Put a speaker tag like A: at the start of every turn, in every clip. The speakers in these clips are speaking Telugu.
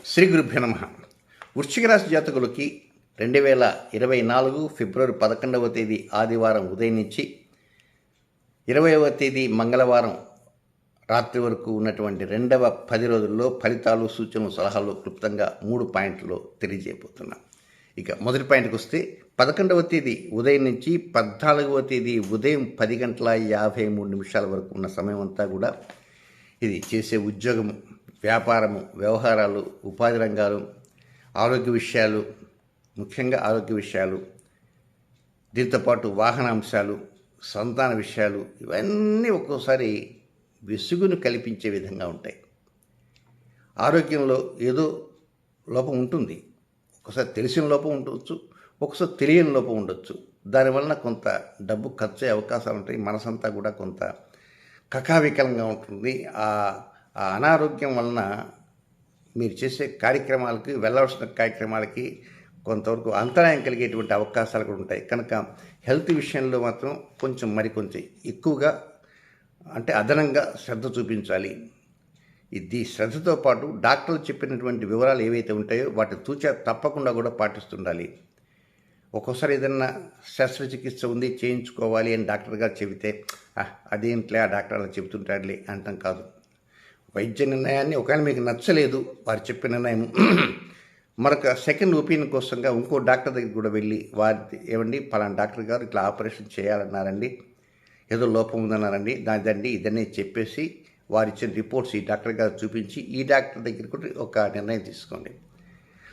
A: శ్రీ గురుభ్యో నమః. వృశ్చిక రాశి జాతకులకి 2024 ఫిబ్రవరి 11వ తేదీ ఆదివారం ఉదయం నుంచి 20వ తేదీ మంగళవారం రాత్రి వరకు ఉన్నటువంటి రెండవ 10 రోజుల్లో ఫలితాలు, సూచనలు, సలహాలు క్లుప్తంగా 3 పాయింట్లు తెలియజేయబోతున్నాం. ఇక మొదటి పాయింట్కి వస్తే 11వ తేదీ ఉదయం నుంచి 14వ తేదీ ఉదయం 10 గంటల 53 నిమిషాల వరకు ఉన్న సమయం అంతా కూడా ఇది చేసే ఉద్యోగం, వ్యాపారము, వ్యవహారాలు, ఉపాధి రంగాలు, ఆరోగ్య విషయాలు, ముఖ్యంగా ఆరోగ్య విషయాలు, దీంతోపాటు వాహన అంశాలు, సంతాన విషయాలు, ఇవన్నీ ఒక్కోసారి విసుగును కల్పించే విధంగా ఉంటాయి. ఆరోగ్యంలో ఏదో లోపం ఉంటుంది, ఒకసారి తెలిసిన లోపం ఉండవచ్చు, ఒకసారి తెలియని లోపం ఉండొచ్చు. దానివలన కొంత డబ్బు ఖర్చు అయ్యే అవకాశాలు ఉంటాయి. మనసంతా కూడా కొంత కకావికలంగా ఉంటుంది. ఆ అనారోగ్యం వలన మీరు చేసే కార్యక్రమాలకి, వెళ్ళవలసిన కార్యక్రమాలకి కొంతవరకు అంతరాయం కలిగేటువంటి అవకాశాలు కూడా ఉంటాయి. కనుక హెల్త్ విషయంలో మాత్రం కొంచెం ఎక్కువగా అంటే అదనంగా శ్రద్ధ చూపించాలి. ఇది శ్రద్ధతో పాటు డాక్టర్లు చెప్పినటువంటి వివరాలు ఏవైతే ఉంటాయో వాటి తూచా తప్పకుండా కూడా పాటిస్తుండాలి. ఒక్కోసారి ఏదన్నా శస్త్రచికిత్స ఉంది, చేయించుకోవాలి అని డాక్టర్ గారు చెబితే అదేంట్లే, ఆ డాక్టర్ అలా చెబుతుంటాడులే అంటాం కాదు. వైద్య నిర్ణయాన్ని ఒకవేళ మీకు నచ్చలేదు వారు చెప్పిన నిర్ణయం, మరొక సెకండ్ ఒపీనియన్ కోసంగా ఇంకో డాక్టర్ దగ్గరికి కూడా వెళ్ళి వారి ఏమండి పలానా డాక్టర్ గారు ఇట్లా ఆపరేషన్ చేయాలన్నారండి, ఏదో లోపం ఉందన్నారండి, దానిదండి ఇదన్నీ చెప్పేసి వారు ఇచ్చిన రిపోర్ట్స్ ఈ డాక్టర్ గారు చూపించి ఈ డాక్టర్ దగ్గర కూడా ఒక నిర్ణయం తీసుకోండి.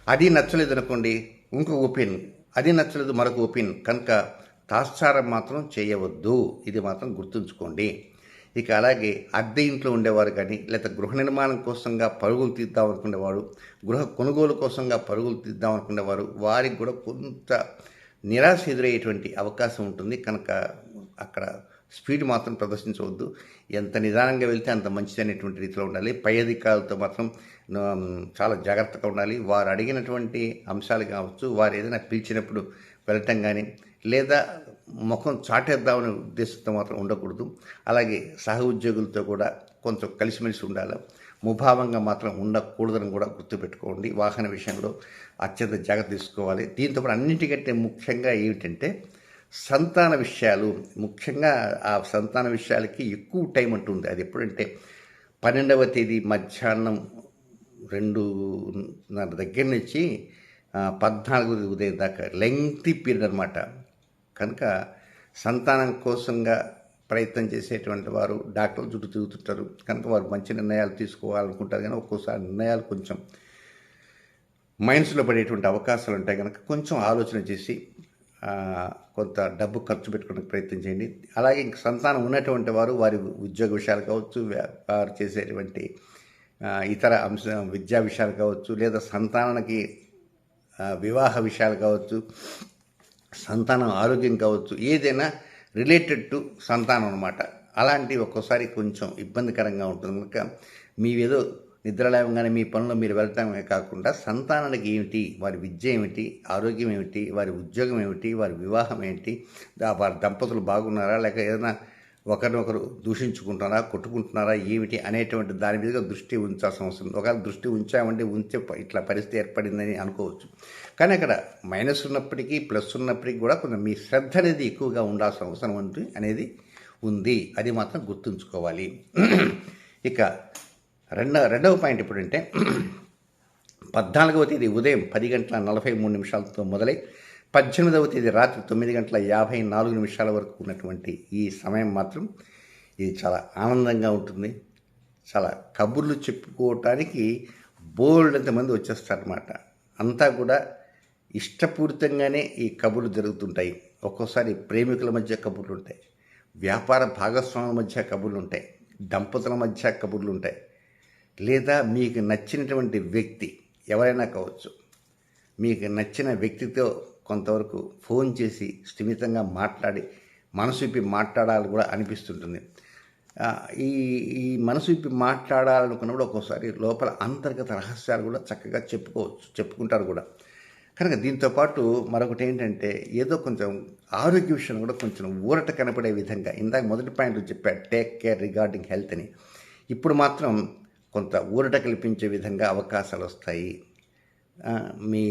A: అది నచ్చలేదు అనుకోండి, ఇంకొక ఒపీనియన్, అది నచ్చలేదు మరొక ఒపీనియన్. కనుక తాత్సారం మాత్రం చేయవద్దు, ఇది మాత్రం గుర్తుంచుకోండి. ఇక అలాగే అద్దె ఇంట్లో ఉండేవారు కానీ, లేదా గృహ నిర్మాణం కోసంగా పరుగులు తీద్దాం అనుకునేవాడు, గృహ కొనుగోలు కోసంగా పరుగులు తీద్దాం అనుకునేవారు, వారికి కూడా కొంత నిరాశ ఎదురయ్యేటువంటి అవకాశం ఉంటుంది. కనుక అక్కడ స్పీడ్ మాత్రం ప్రదర్శించవద్దు. ఎంత నిదానంగా వెళ్తే అంత మంచిది అనేటువంటి రీతిలో ఉండాలి. పై అధికారులతో మాత్రం చాలా జాగ్రత్తగా ఉండాలి. వారు అడిగినటువంటి అంశాలు కావచ్చు, వారు ఏదైనా పిలిచినప్పుడు వెళ్ళటం కానీ, లేదా ముఖం చాటేద్దామనే ఉద్దేశంతో మాత్రం ఉండకూడదు. అలాగే సహ ఉద్యోగులతో కూడా కొంచెం కలిసిమెలిసి ఉండాలి. ముభావంగా మాత్రం ఉండకూడదని కూడా గుర్తుపెట్టుకోండి. వాహన విషయంలో అత్యంత జాగ్రత్త తీసుకోవాలి. దీంతో కూడా అన్నింటికంటే ముఖ్యంగా ఏమిటంటే సంతాన విషయాలు. ముఖ్యంగా ఆ సంతాన విషయాలకి ఎక్కువ టైం ఉంటుంది. అది ఎప్పుడంటే 12వ తేదీ మధ్యాహ్నం 2:30 దగ్గర నుంచి 14 ఉదయం దాకా లెంగ్తీ పీరియడ్ అనమాట. కనుక సంతానం కోసంగా ప్రయత్నం చేసేటువంటి వారు డాక్టర్ల చుట్టూ తిరుగుతుంటారు. కనుక వారు మంచి నిర్ణయాలు తీసుకోవాలనుకుంటారు, కానీ ఒక్కోసారి నిర్ణయాలు కొంచెం మైనస్లో పడేటువంటి అవకాశాలు ఉంటాయి. కనుక కొంచెం ఆలోచన చేసి కొంత డబ్బు ఖర్చు పెట్టుకోవడానికి ప్రయత్నం చేయండి. అలాగే ఇంక సంతానం ఉన్నటువంటి వారు వారి ఉద్యోగ విషయాలు కావచ్చు, వారు చేసేటువంటి ఇతర విద్యా విషయాలు కావచ్చు, లేదా సంతానానికి వివాహ విషయాలు కావచ్చు, సంతానం ఆరోగ్యం కావచ్చు, ఏదైనా రిలేటెడ్ టు సంతానం అనమాట. అలాంటివి ఒక్కోసారి కొంచెం ఇబ్బందికరంగా ఉంటుంది. కనుక మీవేదో నిద్రలేవగానే మీ పనుల్లో మీరు వెళ్ళటమే కాకుండా సంతానానికి ఏమిటి, వారి విద్య ఏమిటి, ఆరోగ్యం ఏమిటి, వారి ఉద్యోగం ఏమిటి, వారి వివాహం ఏంటి, వారి దంపతులు బాగున్నారా, లేక ఏదైనా ఒకరినొకరు దూషించుకుంటున్నారా, కొట్టుకుంటున్నారా, ఏమిటి అనేటువంటి దాని మీదుగా దృష్టి ఉంచాల్సిన అవసరం. ఒకవేళ దృష్టి ఉంచామంటే ఇట్లా పరిస్థితి ఏర్పడిందని అనుకోవచ్చు. కానీ అక్కడ మైనస్ ఉన్నప్పటికీ ప్లస్ ఉన్నప్పటికీ కూడా కొంచెం మీ శ్రద్ధ అనేది ఎక్కువగా ఉండాల్సిన అవసరం అనేది ఉంది. అది మాత్రం గుర్తుంచుకోవాలి. ఇక రెండవ పాయింట్ ఎప్పుడంటే 14వ తేదీ ఉదయం 10 గంటల 43 నిమిషాలతో మొదలై 18వ తేదీ రాత్రి 9 గంటల 54 నిమిషాల వరకు ఉన్నటువంటి ఈ సమయం మాత్రం ఇది చాలా ఆనందంగా ఉంటుంది. చాలా కబుర్లు చెప్పుకోవటానికి బోల్డ్ మంది వచ్చేస్తారన్నమాట. అంతా కూడా ఇష్టపూరితంగానే ఈ కబుర్లు జరుగుతుంటాయి. ఒక్కోసారి ప్రేమికుల మధ్య కబుర్లు ఉంటాయి, వ్యాపార భాగస్వాముల మధ్య కబుర్లు ఉంటాయి, దంపతుల మధ్య కబుర్లు ఉంటాయి, లేదా మీకు నచ్చినటువంటి వ్యక్తి ఎవరైనా కావచ్చు, మీకు నచ్చిన వ్యక్తితో కొంతవరకు ఫోన్ చేసి స్థిమితంగా మాట్లాడి మనసు విప్పి మాట్లాడాలని కూడా అనిపిస్తుంటుంది. ఈ మనసు విప్పి మాట్లాడాలనుకున్నప్పుడు ఒక్కోసారి లోపల అంతర్గత రహస్యాలు కూడా చక్కగా చెప్పుకుంటారు కూడా. కనుక దీంతోపాటు మరొకటి ఏంటంటే ఏదో కొంచెం ఆరోగ్య విషయం కూడా కొంచెం ఊరట కనపడే విధంగా, ఇందాక మొదటి పాయింట్ చెప్పాడు టేక్ కేర్ రిగార్డింగ్ హెల్త్ అని. ఇప్పుడు మాత్రం కొంత ఊరట కల్పించే విధంగా అవకాశాలు వస్తాయి. మీ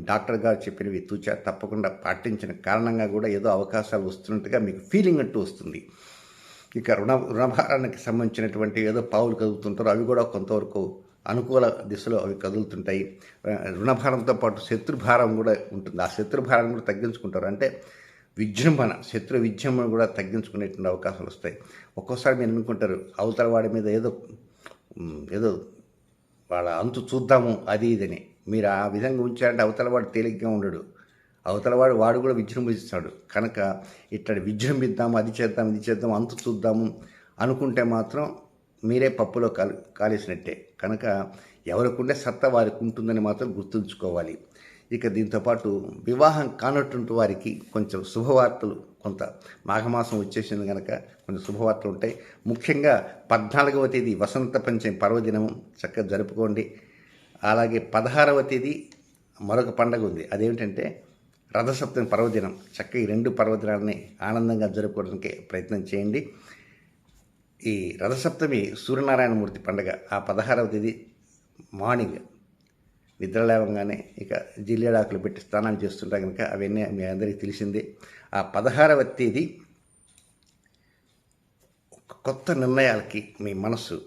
A: డాక్టర్ గారు చెప్పినవి తూచా తప్పకుండా పాటించిన కారణంగా కూడా ఏదో అవకాశాలు వస్తున్నట్టుగా మీకు ఫీలింగ్ అంటూ వస్తుంది. ఇక రుణభారానికి సంబంధించినటువంటి ఏదో పావులు కదులుతుంటారో అవి కూడా కొంతవరకు అనుకూల దిశలో అవి కదులుతుంటాయి. రుణభారంతో పాటు శత్రుభారం కూడా ఉంటుంది. ఆ శత్రుభారాన్ని కూడా తగ్గించుకుంటారు. అంటే శత్రు విజృంభణ కూడా తగ్గించుకునేటువంటి అవకాశాలు వస్తాయి. ఒక్కోసారి మీరు అనుకుంటారు అవతల వాడి మీద ఏదో వాళ్ళ అంతు చూద్దాము అది ఇదని. మీరు ఆ విధంగా ఉంచారంటే అవతలవాడు తేలిగ్గా ఉండడు. వాడు కూడా విజృంభిస్తాడు. కనుక ఇట్టడి విజృంభిద్దాము, అది చేద్దాం ఇది చేద్దాం అంతు చూద్దాము అనుకుంటే మాత్రం మీరే పప్పులో కాలేసినట్టే. కనుక ఎవరికుండే సత్తా వారికి ఉంటుందని మాత్రం గుర్తుంచుకోవాలి. ఇక దీంతోపాటు వివాహం కానటువంటి వారికి కొంచెం శుభవార్తలు, కొంత మాఘమాసం వచ్చేసింది కనుక కొంచెం శుభవార్తలు ఉంటాయి. ముఖ్యంగా 14వ తేదీ వసంత పంచమి పర్వదినం చక్కగా జరుపుకోండి. అలాగే 16వ తేదీ మరొక పండగ ఉంది. అదేమిటంటే రథసప్తమి పర్వదినం. చక్కగా ఈ 2 పర్వదినాలని ఆనందంగా జరుపుకోవడానికి ప్రయత్నం చేయండి. ఈ రథసప్తమి సూర్యనారాయణమూర్తి పండగ. ఆ 16వ తేదీ మార్నింగ్ నిద్ర లేవగానే ఇక జిల్లేడాకులు పెట్టి స్నానాలు చేస్తుంటారు కనుక అవన్నీ మీ అందరికీ తెలిసిందే. ఆ 16వ తేదీ కొత్త నిర్ణయాలకి మీ మనసు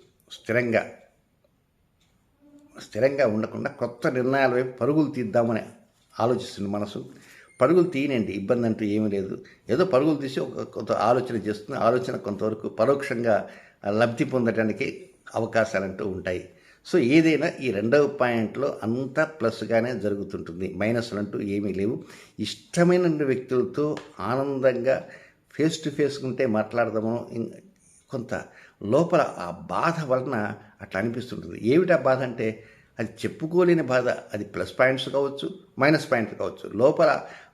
A: స్థిరంగా ఉండకుండా కొత్త నిర్ణయాల వైపు పరుగులు తీద్దామని ఆలోచిస్తుంది మనసు. పరుగులు తీయనండి, ఇబ్బంది అంటూ ఏమీ లేదు. ఏదో పరుగులు తీసి కొంత ఆలోచన చేస్తుంది. ఆలోచన కొంతవరకు పరోక్షంగా లబ్ధి పొందడానికి అవకాశాలంటూ ఉంటాయి. సో ఏదైనా ఈ 2వ పాయింట్లో అంతా ప్లస్గానే జరుగుతుంటుంది. మైనస్లు అంటూ ఏమీ లేవు. ఇష్టమైన వ్యక్తులతో ఆనందంగా ఫేస్ టు ఫేస్ ఉంటే మాట్లాడదాము. కొంత లోపల ఆ బాధ వలన అట్లా అనిపిస్తుంటుంది. ఏమిటా బాధ అంటే అది చెప్పుకోలేని బాధ. అది ప్లస్ పాయింట్స్ కావచ్చు, మైనస్ పాయింట్లు కావచ్చు. లోపల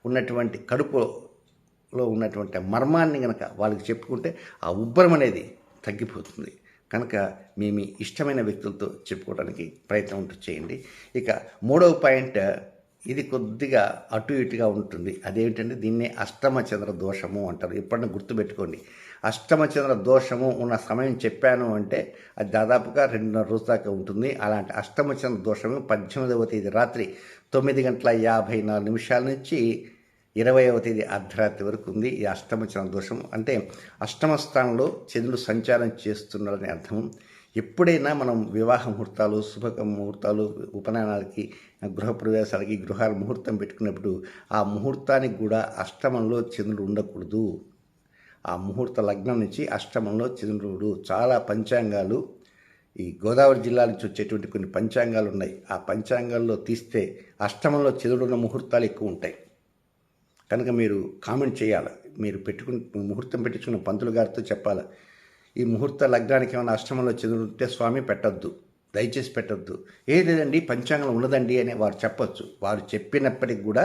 A: ఉన్నటువంటి కడుపులో ఉన్నటువంటి మర్మాన్ని కనుక వాళ్ళకి చెప్పుకుంటే ఆ ఉబ్బరం అనేది తగ్గిపోతుంది. కనుక మీ ఇష్టమైన వ్యక్తులతో చెప్పుకోవడానికి ప్రయత్నం చేయండి. ఇక 3వ పాయింట్, ఇది కొద్దిగా అటు ఇటుగా ఉంటుంది. అదేమిటంటే దీన్నే అష్టమచంద్ర దోషము అంటారు. ఎప్పుడన్నా గుర్తుపెట్టుకోండి. అష్టమచంద్ర దోషము ఉన్న సమయం చెప్పాను అంటే అది దాదాపుగా 2.5 రోజుల దాకా ఉంటుంది. అలాంటి అష్టమచంద్ర దోషము 18వ తేదీ రాత్రి 9:54 నుంచి 20వ తేదీ అర్ధరాత్రి వరకు ఉంది. ఈ అష్టమచంద్ర దోషం అంటే అష్టమ స్థానంలో చంద్రుడు సంచారం చేస్తున్నాడని అర్థం. ఎప్పుడైనా మనం వివాహ ముహూర్తాలు, ముహూర్తాలు, ఉపనయనాలకి, గృహప్రవేశాలకి, గృహాల ముహూర్తం పెట్టుకున్నప్పుడు ఆ ముహూర్తానికి కూడా అష్టమంలో చంద్రుడు ఉండకూడదు. ఆ ముహూర్త లగ్నం నుంచి అష్టమంలో చంద్రుడు. చాలా పంచాంగాలు, ఈ గోదావరి జిల్లా నుంచి వచ్చేటువంటి కొన్ని పంచాంగాలు ఉన్నాయి. ఆ పంచాంగాల్లో తీస్తే అష్టమంలో చంద్రుడు ఉన్న ముహూర్తాలు ఎక్కువ ఉంటాయి. కనుక మీరు కామెంట్ చేయాలి. మీరు ముహూర్తం పెట్టించుకున్న పంతులు గారితో చెప్పాలి, ఈ ముహూర్త లగ్నానికి ఏమైనా అష్టమంలో చంద్రుడు ఉంటే స్వామి పెట్టద్దు, దయచేసి పెట్టద్దు. లేదండి పంచాంగం ఉండదండి అని వారు చెప్పొచ్చు. వారు చెప్పినప్పటికి కూడా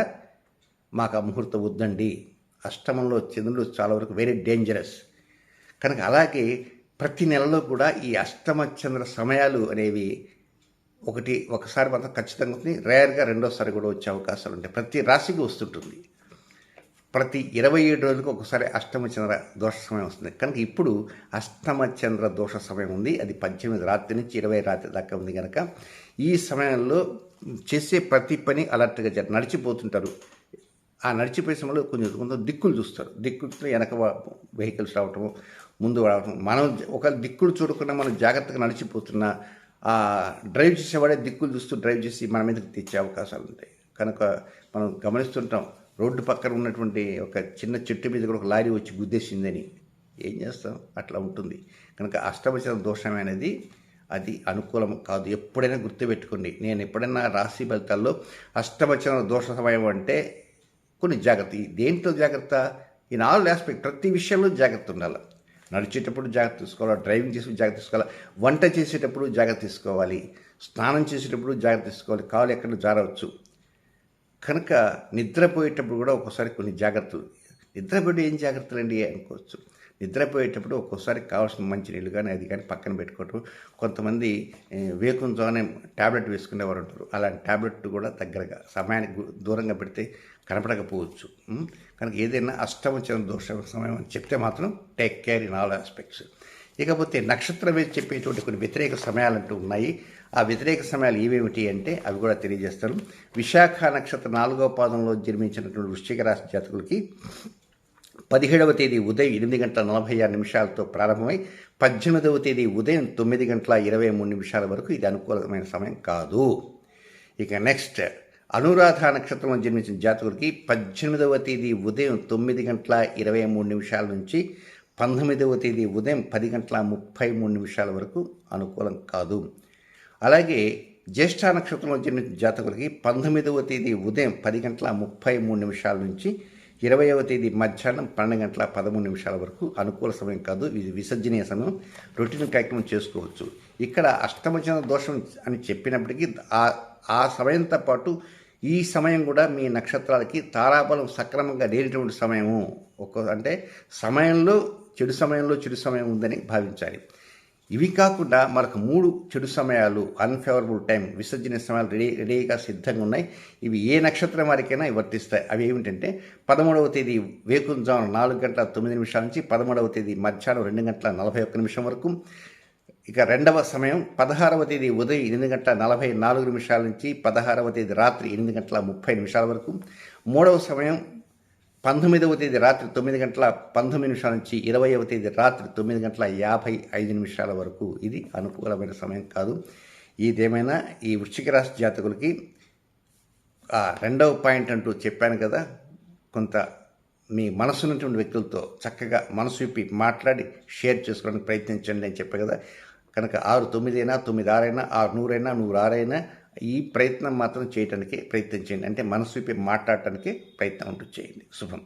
A: మాకు ఆ ముహూర్తం వద్దండి, అష్టమంలో చంద్రుడు చాలా వరకు వెరీ డేంజరస్. కనుక అలాగే ప్రతి నెలలో కూడా ఈ అష్టమ చంద్ర సమయాలు అనేవి ఒకసారి మాత్రం ఖచ్చితంగా ఉంటుంది. రేర్గా రెండోసారి కూడా వచ్చే అవకాశాలు ఉంటాయి. ప్రతి రాశికి వస్తుంటుంది. ప్రతి 27 రోజులకు ఒకసారి అష్టమచంద్ర దోష సమయం వస్తుంది. కనుక ఇప్పుడు అష్టమచంద్ర దోష సమయం ఉంది. అది 18 రాత్రి నుంచి 20 రాత్రి దాకా ఉంది. కనుక ఈ సమయంలో చేసే ప్రతి పని అలర్ట్గా నడిచిపోతుంటారు. ఆ నడిచిపోయే సమయంలో కొంచెం దిక్కులు చూస్తారు. దిక్కులు వెనక వెహికల్స్ రావటము, ముందు రావటం. మనం ఒక దిక్కులు చూడకుండా మనం జాగ్రత్తగా నడిచిపోతున్నా ఆ డ్రైవ్ చేసేవాడే దిక్కులు చూస్తూ డ్రైవ్ చేసి మన మీదకి తెచ్చే అవకాశాలు ఉంటాయి. కనుక మనం గమనిస్తుంటాం, రోడ్డు పక్కన ఉన్నటువంటి ఒక చిన్న చెట్టు మీద కూడా ఒక లారీ వచ్చి గుద్దేసిందని. ఏం చేస్తాం, అట్లా ఉంటుంది. కనుక అష్టమచంద్ర దోషం అనేది అది అనుకూలం కాదు. ఎప్పుడైనా గుర్తుపెట్టుకోండి. నేను ఎప్పుడైనా రాశి ఫలితాల్లో అష్టమచంద్ర దోష సమయం అంటే కొన్ని జాగ్రత్త. దేంట్లో జాగ్రత్త? ఈ 4 ఆస్పెక్ట్, ప్రతి విషయంలో జాగ్రత్త ఉండాలి. నడిచేటప్పుడు జాగ్రత్త తీసుకోవాలి, డ్రైవింగ్ చేసేటప్పుడు జాగ్రత్త తీసుకోవాలి, వంట చేసేటప్పుడు జాగ్రత్త తీసుకోవాలి, స్నానం చేసేటప్పుడు జాగ్రత్త తీసుకోవాలి, కాలు ఎక్కడ జారవచ్చు. కనుక నిద్రపోయేటప్పుడు కూడా ఒక్కోసారి కొన్ని జాగ్రత్తలు. నిద్రపోయేటప్పుడు ఏం జాగ్రత్తలు అండి అనుకోవచ్చు. నిద్రపోయేటప్పుడు ఒక్కోసారి కావాల్సిన మంచినీళ్ళు కానీ అది కానీ పక్కన పెట్టుకోవటం. కొంతమంది వేకుంతోనే ట్యాబ్లెట్ వేసుకునేవారు ఉంటారు. అలాంటి ట్యాబ్లెట్ కూడా దగ్గరగా సమయానికి దూరంగా పెడితే కనపడకపోవచ్చు. కనుక ఏదైనా అష్టమచంద్ర దోష సమయం అని చెప్తే మాత్రం take care in all aspects. ఇకపోతే నక్షత్రం వేసి చెప్పేటువంటి కొన్ని వ్యతిరేక సమయాలంటూ ఉన్నాయి. ఆ వ్యతిరేక సమయాలు ఏవేమిటి అంటే అవి కూడా తెలియజేస్తాను. విశాఖ నక్షత్రం 4వ పాదంలో జన్మించినటువంటి వృశ్చిక రాశి జాతకులకి 17వ తేదీ ఉదయం 8:46 ప్రారంభమై 18వ తేదీ ఉదయం 9:23 వరకు ఇది అనుకూలమైన సమయం కాదు. ఇక నెక్స్ట్ అనురాధ నక్షత్రంలో జన్మించిన జాతకులకి 18వ తేదీ ఉదయం 9:23 నుంచి 19వ తేదీ ఉదయం 10:33 వరకు అనుకూలం కాదు. అలాగే జ్యేష్ఠ నక్షత్రంలో జన్మించిన జాతకులకి 19వ తేదీ ఉదయం 10:33 నుంచి 20వ తేదీ మధ్యాహ్నం 12:13 వరకు అనుకూల సమయం కాదు. ఇది విసర్జనీయ సమయం, రొటీన్ కార్యక్రమం చేసుకోవచ్చు. ఇక్కడ అష్టమచంద్ర దోషం అని చెప్పినప్పటికీ ఆ సమయంతో పాటు ఈ సమయం కూడా మీ నక్షత్రాలకి తారాబలం సక్రమంగా లేనటువంటి సమయము. అంటే చెడు సమయం ఉందని భావించాలి. ఇవి కాకుండా మనకు 3 చెడు సమయాలు, అన్ఫేవరబుల్ టైం, విసర్జన సమయాలు రెడీగా సిద్ధంగా ఉన్నాయి. ఇవి ఏ నక్షత్రం వారికైనా వర్తిస్తాయి. అవి ఏమిటంటే 13వ తేదీ వేకువజామున 4:09 నుంచి 13వ తేదీ మధ్యాహ్నం 2:41 వరకు. ఇక రెండవ సమయం 16వ తేదీ ఉదయం 8:44 నుంచి 16వ తేదీ రాత్రి 8:30 వరకు. మూడవ సమయం 19వ తేదీ రాత్రి 9:19 నుంచి 20వ తేదీ రాత్రి 9:55 వరకు. ఇది అనుకూలమైన సమయం కాదు. ఇదేమైనా ఈ వృశ్చిక రాశి జాతకులకి రెండవ పాయింట్ అంటూ చెప్పాను కదా, కొంత మీ మనసున్నటువంటి వ్యక్తులతో చక్కగా మనసు విప్పి మాట్లాడి షేర్ చేసుకోవడానికి ప్రయత్నించండి అని చెప్పే కదా. కనుక 6-9 అయినా 9-6 అయినా 6-100 అయినా 100-6 అయినా ఈ ప్రయత్నం మాత్రం చేయడానికి ప్రయత్నించండి. అంటే మనసు విప్పి మాట్లాడటానికి ప్రయత్నం అంటూ చేయండి. శుభం.